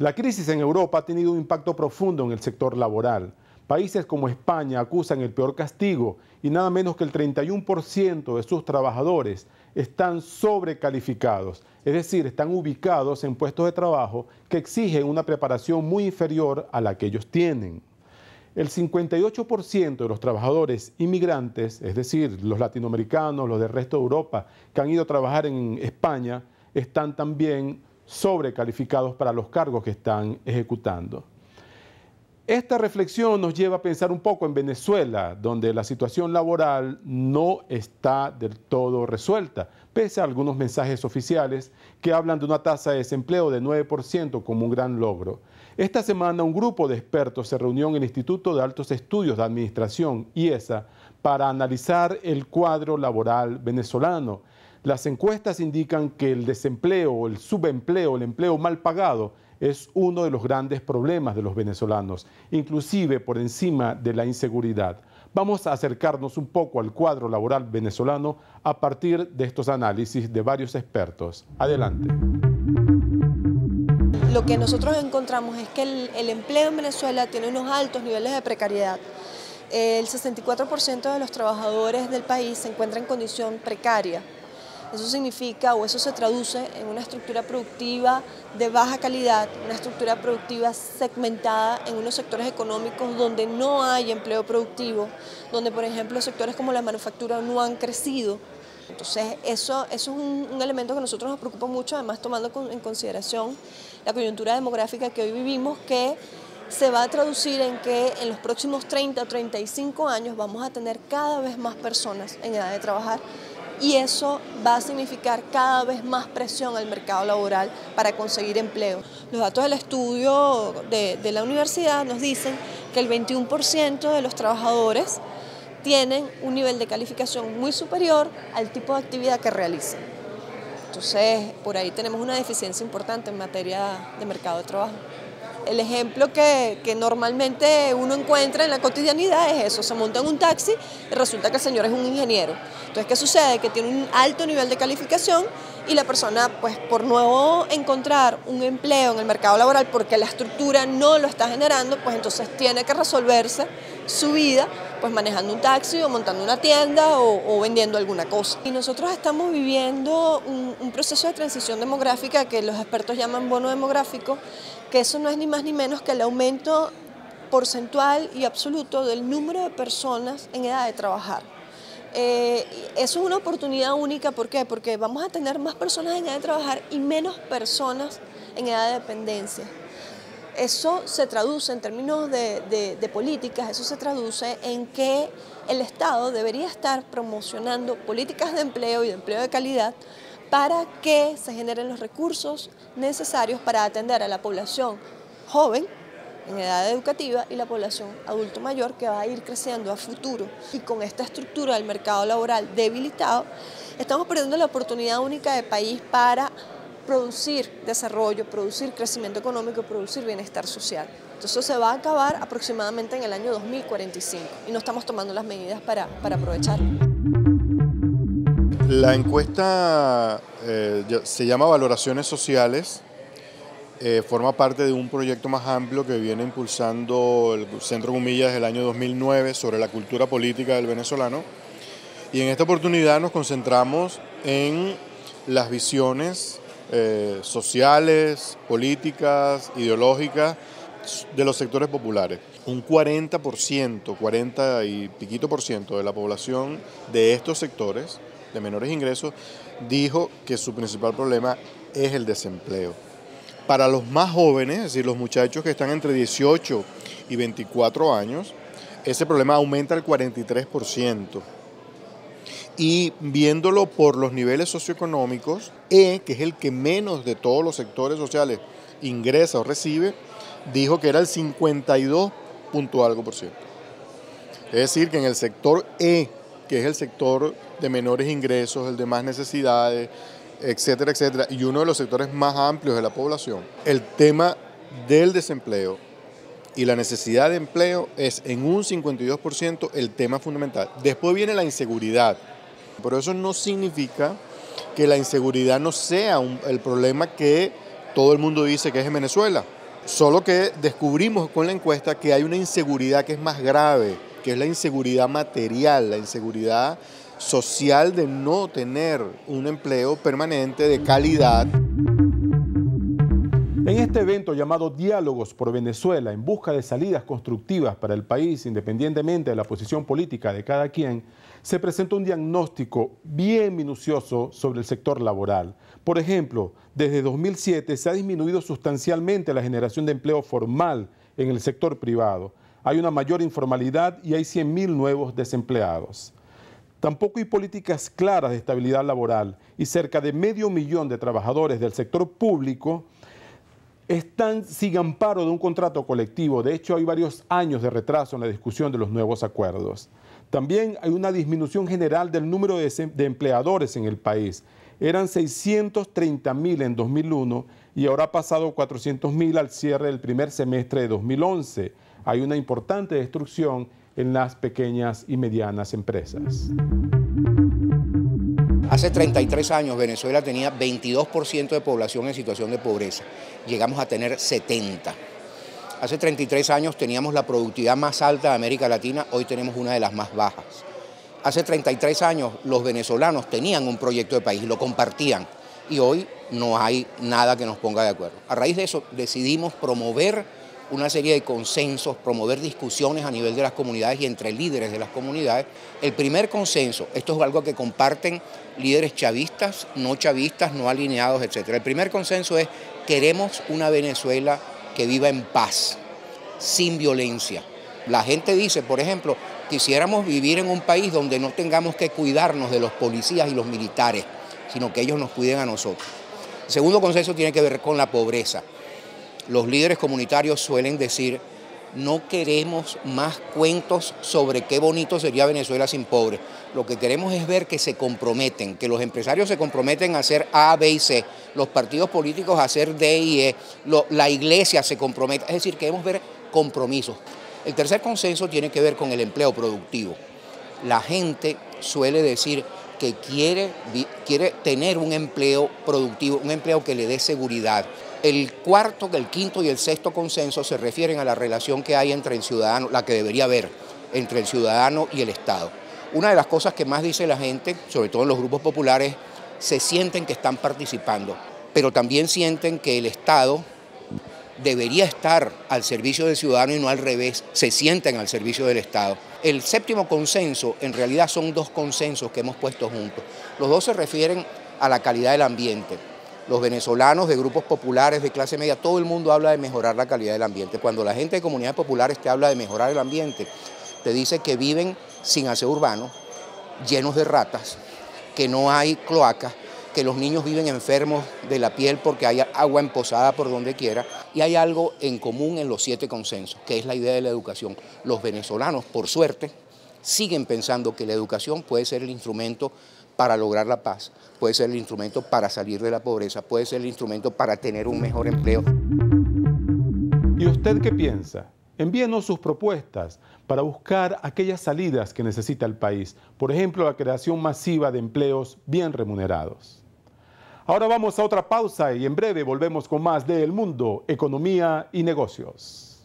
La crisis en Europa ha tenido un impacto profundo en el sector laboral. Países como España acusan el peor castigo y nada menos que el 31% de sus trabajadores están sobrecalificados, es decir, están ubicados en puestos de trabajo que exigen una preparación muy inferior a la que ellos tienen. El 58% de los trabajadores inmigrantes, es decir, los latinoamericanos, los del resto de Europa, que han ido a trabajar en España, están también sobrecalificados para los cargos que están ejecutando. Esta reflexión nos lleva a pensar un poco en Venezuela, donde la situación laboral no está del todo resuelta, pese a algunos mensajes oficiales que hablan de una tasa de desempleo de 9% como un gran logro. Esta semana un grupo de expertos se reunió en el Instituto de Altos Estudios de Administración, IESA, para analizar el cuadro laboral venezolano. Las encuestas indican que el desempleo, el subempleo, el empleo mal pagado es uno de los grandes problemas de los venezolanos, inclusive por encima de la inseguridad. Vamos a acercarnos un poco al cuadro laboral venezolano a partir de estos análisis de varios expertos. Adelante. Lo que nosotros encontramos es que el empleo en Venezuela tiene unos altos niveles de precariedad. El 64% de los trabajadores del país se encuentra en condición precaria. Eso significa, o eso se traduce en una estructura productiva de baja calidad, una estructura productiva segmentada en unos sectores económicos donde no hay empleo productivo, donde por ejemplo sectores como la manufactura no han crecido. Entonces eso es un elemento que a nosotros nos preocupa mucho, además tomando en consideración la coyuntura demográfica que hoy vivimos, que se va a traducir en que en los próximos 30 o 35 años vamos a tener cada vez más personas en edad de trabajar, y eso va a significar cada vez más presión al mercado laboral para conseguir empleo. Los datos del estudio de la universidad nos dicen que el 21% de los trabajadores tienen un nivel de calificación muy superior al tipo de actividad que realizan. Entonces, por ahí tenemos una deficiencia importante en materia de mercado de trabajo. El ejemplo que normalmente uno encuentra en la cotidianidad es eso: se monta en un taxi y resulta que el señor es un ingeniero. Entonces, ¿qué sucede? Que tiene un alto nivel de calificación y la persona, pues por no encontrar un empleo en el mercado laboral porque la estructura no lo está generando, pues entonces tiene que resolverse su vida pues manejando un taxi o montando una tienda o vendiendo alguna cosa. Y nosotros estamos viviendo un proceso de transición demográfica que los expertos llaman bono demográfico, que eso no es ni más ni menos que el aumento porcentual y absoluto del número de personas en edad de trabajar. Eso es una oportunidad única. ¿Por qué? Porque vamos a tener más personas en edad de trabajar y menos personas en edad de dependencia. Eso se traduce en términos de políticas, eso se traduce en que el Estado debería estar promocionando políticas de empleo y de empleo de calidad para que se generen los recursos necesarios para atender a la población joven en edad educativa y la población adulto mayor que va a ir creciendo a futuro. Y con esta estructura del mercado laboral debilitado, estamos perdiendo la oportunidad única de país para producir desarrollo, producir crecimiento económico, producir bienestar social. Entonces eso se va a acabar aproximadamente en el año 2045 y no estamos tomando las medidas para aprovecharlo. La encuesta se llama Valoraciones Sociales, forma parte de un proyecto más amplio que viene impulsando el Centro Comillas desde el año 2009 sobre la cultura política del venezolano, y en esta oportunidad nos concentramos en las visiones sociales, políticas, ideológicas de los sectores populares. Un 40% y piquito por ciento de la población de estos sectores de menores ingresos dijo que su principal problema es el desempleo. Para los más jóvenes, es decir, los muchachos que están entre 18 y 24 años, ese problema aumenta al 43%. Y viéndolo por los niveles socioeconómicos, que es el que menos de todos los sectores sociales ingresa o recibe, dijo que era el 52 punto algo por ciento. Es decir, que en el sector E, que es el sector de menores ingresos, el de más necesidades, etcétera, etcétera, y uno de los sectores más amplios de la población, el tema del desempleo y la necesidad de empleo es en un 52% el tema fundamental. Después viene la inseguridad. Pero eso no significa que la inseguridad no sea el problema que todo el mundo dice que es en Venezuela. Solo que descubrimos con la encuesta que hay una inseguridad que es más grave, que es la inseguridad material, la inseguridad social de no tener un empleo permanente de calidad. En este evento llamado Diálogos por Venezuela, en busca de salidas constructivas para el país, independientemente de la posición política de cada quien, se presentó un diagnóstico bien minucioso sobre el sector laboral. Por ejemplo, desde 2007 se ha disminuido sustancialmente la generación de empleo formal en el sector privado. Hay una mayor informalidad y hay 100.000 nuevos desempleados. Tampoco hay políticas claras de estabilidad laboral y cerca de 500.000 de trabajadores del sector público están sin amparo de un contrato colectivo. De hecho, hay varios años de retraso en la discusión de los nuevos acuerdos. También hay una disminución general del número de empleadores en el país. Eran 630.000 en 2001 y ahora ha pasado 400.000 al cierre del primer semestre de 2011. Hay una importante destrucción en las pequeñas y medianas empresas. Hace 33 años Venezuela tenía 22% de población en situación de pobreza. Llegamos a tener 70%. Hace 33 años teníamos la productividad más alta de América Latina, hoy tenemos una de las más bajas. Hace 33 años los venezolanos tenían un proyecto de país, lo compartían y hoy no hay nada que nos ponga de acuerdo. A raíz de eso decidimos promover una serie de consensos, promover discusiones a nivel de las comunidades y entre líderes de las comunidades. El primer consenso, esto es algo que comparten líderes chavistas, no alineados, etc. El primer consenso es: queremos una Venezuela que viva en paz, sin violencia. La gente dice, por ejemplo, quisiéramos vivir en un país donde no tengamos que cuidarnos de los policías y los militares, sino que ellos nos cuiden a nosotros. El segundo consenso tiene que ver con la pobreza. Los líderes comunitarios suelen decir: no queremos más cuentos sobre qué bonito sería Venezuela sin pobres. Lo que queremos es ver que se comprometen, que los empresarios se comprometen a hacer A, B y C, los partidos políticos a hacer D y E, la iglesia se compromete, es decir, queremos ver compromisos. El tercer consenso tiene que ver con el empleo productivo. La gente suele decir que quiere tener un empleo productivo, un empleo que le dé seguridad. El cuarto, el quinto y el sexto consenso se refieren a la relación que hay entre el ciudadano, la que debería haber entre el ciudadano y el Estado. Una de las cosas que más dice la gente, sobre todo en los grupos populares, se sienten que están participando, pero también sienten que el Estado debería estar al servicio del ciudadano y no al revés, se sienten al servicio del Estado. El séptimo consenso, en realidad son dos consensos que hemos puesto juntos. Los dos se refieren a la calidad del ambiente. Los venezolanos de grupos populares, de clase media, todo el mundo habla de mejorar la calidad del ambiente. Cuando la gente de comunidades populares te habla de mejorar el ambiente, te dice que viven sin aseo urbano, llenos de ratas, que no hay cloacas, que los niños viven enfermos de la piel porque hay agua emposada por donde quiera. Y hay algo en común en los 7 consensos, que es la idea de la educación. Los venezolanos, por suerte, siguen pensando que la educación puede ser el instrumento para lograr la paz, puede ser el instrumento para salir de la pobreza, puede ser el instrumento para tener un mejor empleo. ¿Y usted qué piensa? Envíenos sus propuestas para buscar aquellas salidas que necesita el país, por ejemplo, la creación masiva de empleos bien remunerados. Ahora vamos a otra pausa y en breve volvemos con más de El Mundo, Economía y Negocios.